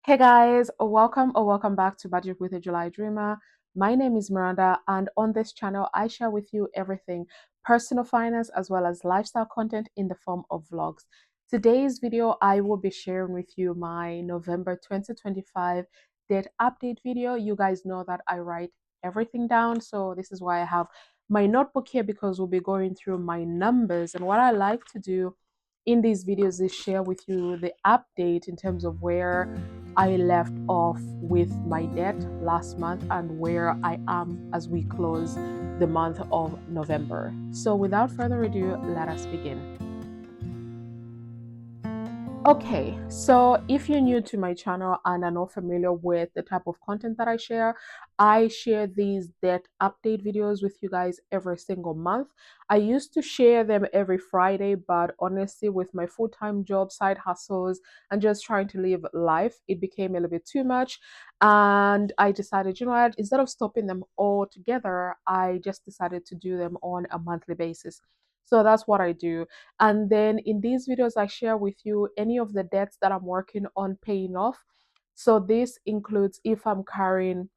Hey guys, welcome back to Budget with a July Dreamer. My name is Miranda, and on this channel, I share with you everything personal finance as well as lifestyle content in the form of vlogs. Today's video, I will be sharing with you my November 2025 debt update video. You guys know that I write everything down, so this is why I have my notebook here because we'll be going through my numbers. And what I like to do in these videos is share with you the update in terms of where I left off with my debt last month and where I am as we close the month of November. So, without further ado, let us begin. Okay, so if you're new to my channel and are not familiar with the type of content that I share these debt update videos with you guys every single month. I used to share them every Friday, but honestly, with my full-time job, side hustles, and just trying to live life, it became a little bit too much. And I decided, you know what, instead of stopping them all together, I just decided to do them on a monthly basis. So that's what I do. And then in these videos, I share with you any of the debts that I'm working on paying off. So this includes if I'm carrying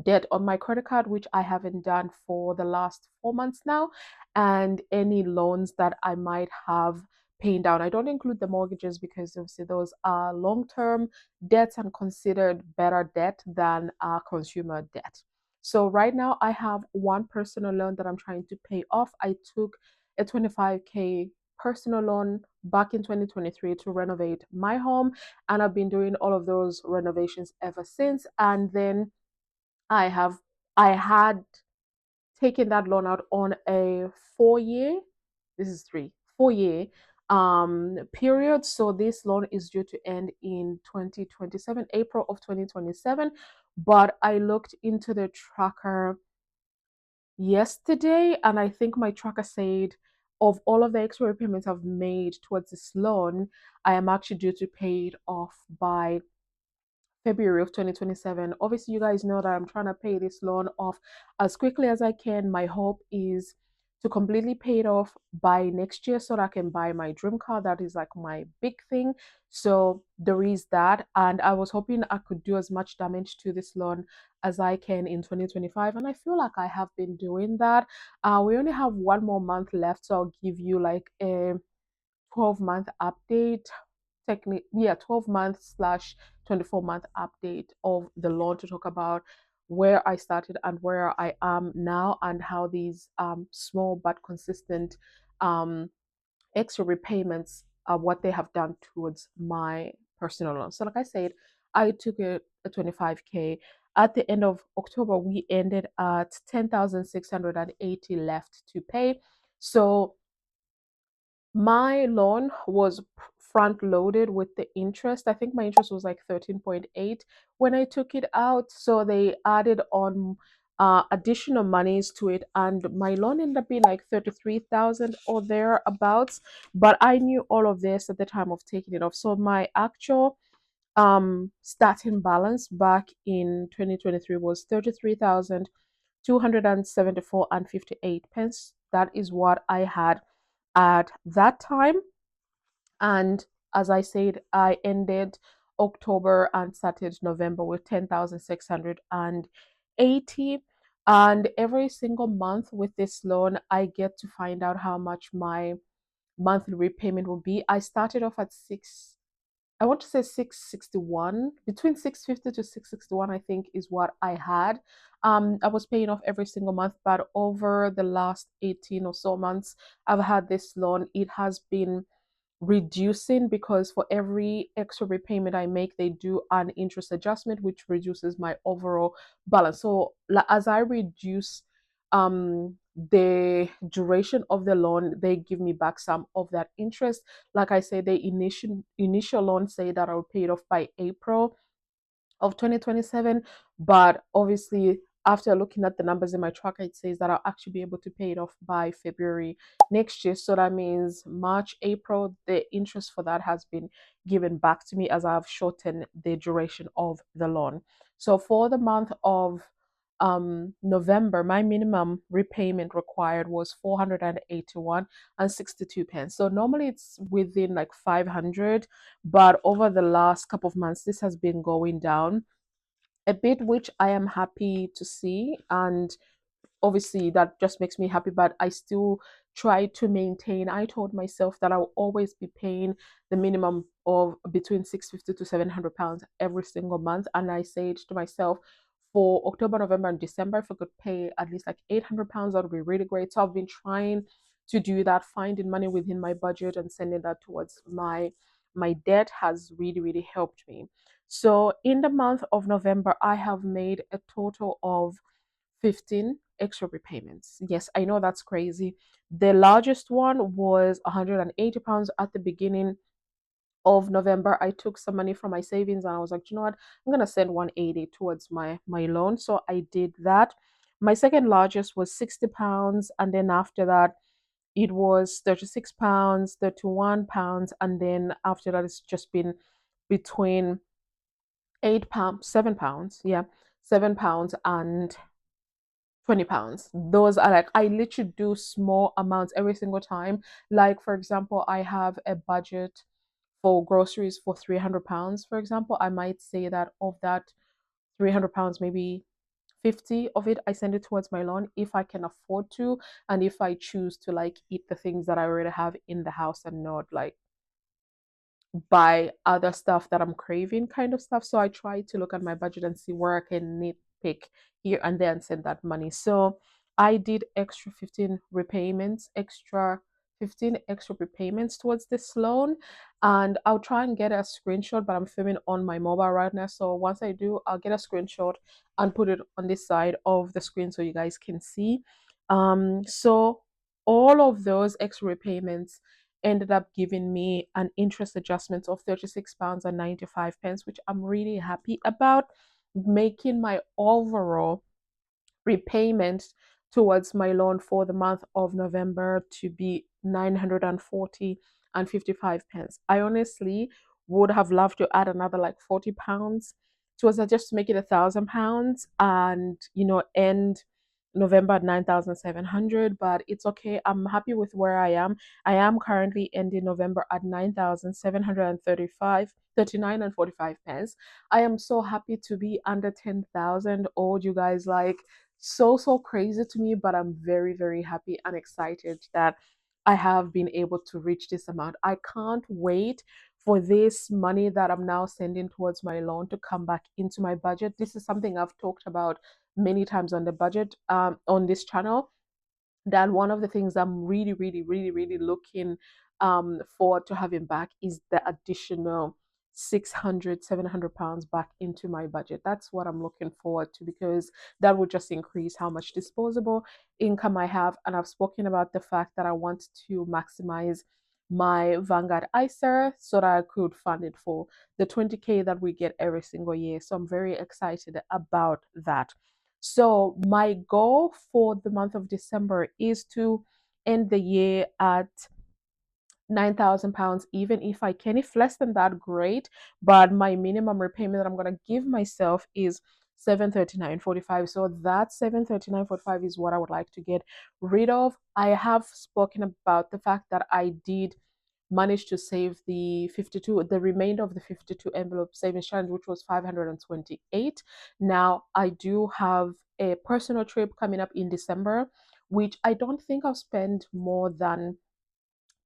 debt on my credit card, which I haven't done for the last 4 months now, and any loans that I might have paying down. I don't include the mortgages because obviously those are long-term debts and considered better debt than consumer debt. So right now I have one personal loan that I'm trying to pay off. I took a 25K personal loan back in 2023 to renovate my home, and I've been doing all of those renovations ever since. And then I have I had taken that loan out on a 4 year, this is 4 year period. So this loan is due to end in 2027, April of 2027. But I looked into the tracker yesterday, and I think my tracker said of all of the extra repayments I've made towards this loan, I am actually due to pay it off by February of 2027. Obviously, you guys know that I'm trying to pay this loan off as quickly as I can. My hope is to completely pay it off by next year so that I can buy my dream car. That is like my big thing. So there is that. And I was hoping I could do as much damage to this loan as I can in 2025. And I feel like I have been doing that. We only have 1 more month left. So I'll give you like a 12-month update, 12 month slash 24-month update of the loan to talk about where I started and where I am now, and how these small but consistent um, extra repayments are what they have done towards my personal loan. So like I said, I took a 25K. At the end of October, we ended at 10,680 left to pay. So my loan was front loaded with the interest. I think my interest was like 13.8 when I took it out. So they added on additional monies to it, and my loan ended up being like 33,000 or thereabouts. But I knew all of this at the time of taking it off. So my actual starting balance back in 2023 was 33,274 and 58 pence. That is what I had at that time. And as I said, I ended October and started November with 10,680. And every single month with this loan, I get to find out how much my monthly repayment will be. I started off at I want to say 661, between 650 to 661, I think is what I had. I was paying off every single month, but over the last 18 or so months, I've had this loan. It has been reducing because for every extra repayment I make, they do an interest adjustment, which reduces my overall balance. So as I reduce the duration of the loan, they give me back some of that interest. Like I said, the initial loan say that I'll pay it off by April of 2027, but obviously after looking at the numbers in my tracker, it says that I'll actually be able to pay it off by February next year. So that means March, April, the interest for that has been given back to me as I've shortened the duration of the loan. So for the month of November, my minimum repayment required was 481 and 62 pence. So normally it's within like 500, but over the last couple of months, this has been going down a bit, which I am happy to see. And obviously that just makes me happy, but I still try to maintain. I told myself that I'll always be paying the minimum of between 650 to 700 pounds every single month, and I said to myself, for October, November, and December, if I could pay at least like 800 pounds, that would be really great. So I've been trying to do that, finding money within my budget and sending that towards my debt has really, really helped me. So in the month of November, I have made a total of 15 extra repayments. Yes, I know that's crazy. The largest one was 180 pounds at the beginning of November. I took some money from my savings and I was like, you know what? I'm gonna send 180 towards my loan. So I did that. My second largest was 60 pounds, and then after that it was 36 pounds, 31 pounds, and then after that it's just been between 8 pounds, 7 pounds, yeah, 7 pounds and 20 pounds. Those are like, I literally do small amounts every single time. Like, for example, I have a budget for groceries for 300 pounds, for example. I might say that of that 300 pounds, maybe 50 of it, I send it towards my lawn if I can afford to, and if I choose to like eat the things that I already have in the house and not like buy other stuff that I'm craving, kind of stuff. So I try to look at my budget and see where I can nitpick here and there and send that money. So I did extra 15 repayments, extra 15 extra repayments towards this loan. And I'll try and get a screenshot, but I'm filming on my mobile right now. So once I do, I'll get a screenshot and put it on this side of the screen so you guys can see. So all of those extra repayments ended up giving me an interest adjustment of 36 pounds and 95 pence, which I'm really happy about, making my overall repayment towards my loan for the month of November to be 940 and 55 pence. I honestly would have loved to add another like 40 pounds towards that, just to make it £1,000 and end November at 9,700, but it's okay. I'm happy with where I am. I am currently ending November at 9,735 39 and 45 pence. I am so happy to be under 10,000 old, you guys. Like, so crazy to me, but I'm very, very happy and excited that I have been able to reach this amount. I can't wait for this money that I'm now sending towards my loan to come back into my budget. This is something I've talked about many times on the budget, on this channel, that one of the things I'm really, really, really, really looking forward to having back is the additional 600, 700 pounds back into my budget. That's what I'm looking forward to, because that would just increase how much disposable income I have. And I've spoken about the fact that I want to maximize my Vanguard ISA so that I could fund it for the 20K that we get every single year. So I'm very excited about that. So my goal for the month of December is to end the year at £9,000, even if I can. If less than that, great. But my minimum repayment that I'm gonna give myself is 739.45. So that 739.45 is what I would like to get rid of. I have spoken about the fact that I did managed to save the remainder of the 52 envelope savings challenge, which was 528. Now I do have a personal trip coming up in December, which I don't think I'll spend more than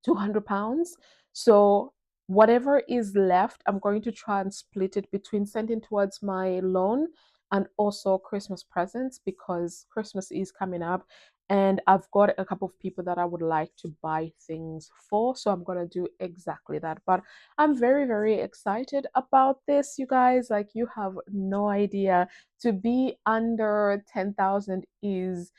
£200. So whatever is left, I'm going to try and split it between sending towards my loan and also Christmas presents, because Christmas is coming up and I've got a couple of people that I would like to buy things for. So I'm going to do exactly that. But I'm very, very excited about this, you guys. Like, you have no idea. To be under 10,000 is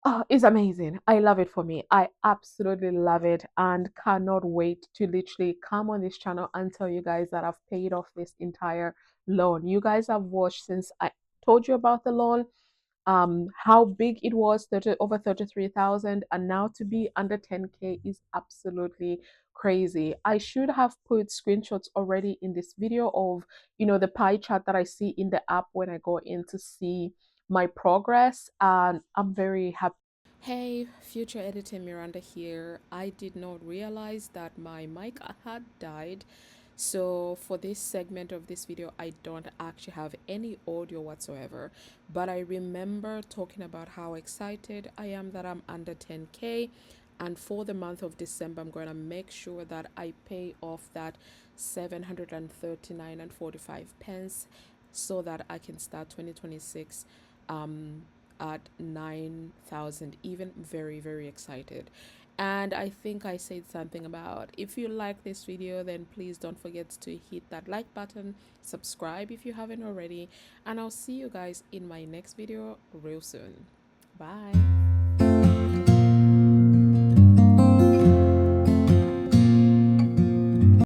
amazing. I love it for me. I absolutely love it and cannot wait to literally come on this channel and tell you guys that I've paid off this entire loan. You guys have watched since I told you about the loan, how big it was, over 33,000, and now to be under 10K is absolutely crazy. I should have put screenshots already in this video of the pie chart that I see in the app when I go in to see my progress, and I'm very happy. Hey, future editor Miranda here. I did not realize that my mic had died. So for this segment of this video, I don't actually have any audio whatsoever. But I remember talking about how excited I am that I'm under 10K. And for the month of December, I'm going to make sure that I pay off that 739 and 45 pence so that I can start 2026 at 9,000. Even very, very excited. And I think I said something about if you like this video, then please don't forget to hit that like button, subscribe if you haven't already, and I'll see you guys in my next video real soon. Bye.